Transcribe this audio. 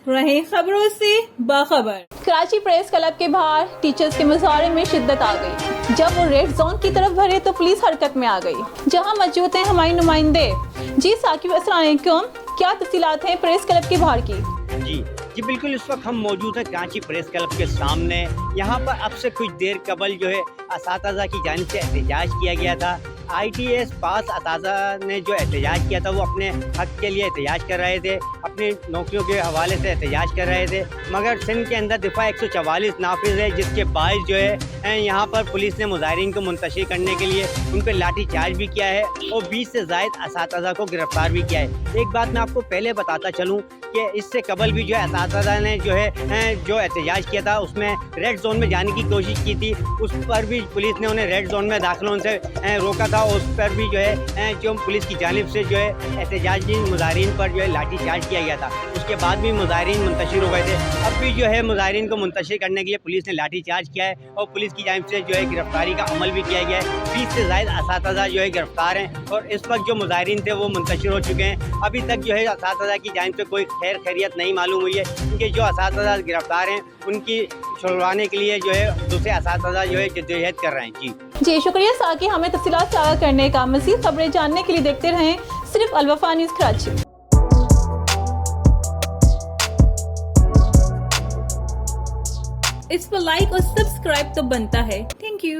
رہے خبروں سے باخبر۔ کراچی پریس کلب کے باہر ٹیچرز کے مظاہرے میں شدت آ گئی۔ جب وہ ریڈ زون کی طرف بڑھے تو پولیس حرکت میں آ گئی، جہاں موجود ہیں ہمارے نمائندے۔ جی ثاقب، السلام علیکم، کیا تفصیلات ہیں پریس کلب کے باہر کی؟ جی بالکل، اس وقت ہم موجود ہیں کراچی پریس کلب کے سامنے۔ یہاں پر اب سے کچھ دیر قبل جو ہے اساتذہ کی جانب سے احتجاج کیا گیا تھا۔ ITS پاس اساتذہ نے جو احتجاج کیا تھا وہ اپنے حق کے لیے احتجاج کر رہے تھے، اپنی نوکریوں کے حوالے سے احتجاج کر رہے تھے، مگر سندھ کے اندر دفعہ 144 نافذ ہے، جس کے باعث جو ہے یہاں پر پولیس نے مظاہرین کو منتشر کرنے کے لیے ان پہ لاٹھی چارج بھی کیا ہے اور 20 سے زائد اساتذہ کو گرفتار بھی کیا ہے۔ ایک بات میں آپ کو پہلے بتاتا چلوں کہ اس سے قبل بھی جو ہے اساتذہ نے جو احتجاج کیا تھا اس میں ریڈ زون میں جانے کی کوشش کی تھی، اس پر بھی پولیس نے انہیں ریڈ زون میں داخلہ ان سے روکا تھا، اس پر بھی جو پولیس کی جانب سے جو ہے احتجاجی مظاہرین پر جو ہے لاٹھی چارج کیا گیا تھا۔ اس کے بعد بھی مظاہرین منتشر ہو گئے تھے، اب بھی جو ہے مظاہرین کو منتشر کرنے کے لیے پولیس نے لاٹھی چارج کیا ہے اور پولیس کی جانب سے جو ہے گرفتاری کا عمل بھی کیا گیا ہے۔ 20 سے زائد اساتذہ جو ہے گرفتار ہیں اور اس وقت جو مظاہرین تھے وہ منتشر ہو چکے ہیں۔ ابھی تک جو ہے اساتذہ کی جانب سے کوئی خیریت نہیں معلوم ہوئی ہے، کیونکہ جو اساتذہ گرفتار ہیں ان کی چھڑوانے کے لیے جو ہے دوسرے اساتذہ جو ہے جدوجہد کر رہے ہیں۔ جی شکریہ ساقی، ہمیں تفصیلات شائع کرنے کا۔ مزید خبریں جاننے کے لیے دیکھتے رہیں صرف الوفا نیوز کراچی۔ اس پر لائک اور سبسکرائب تو بنتا ہے۔ Thank you.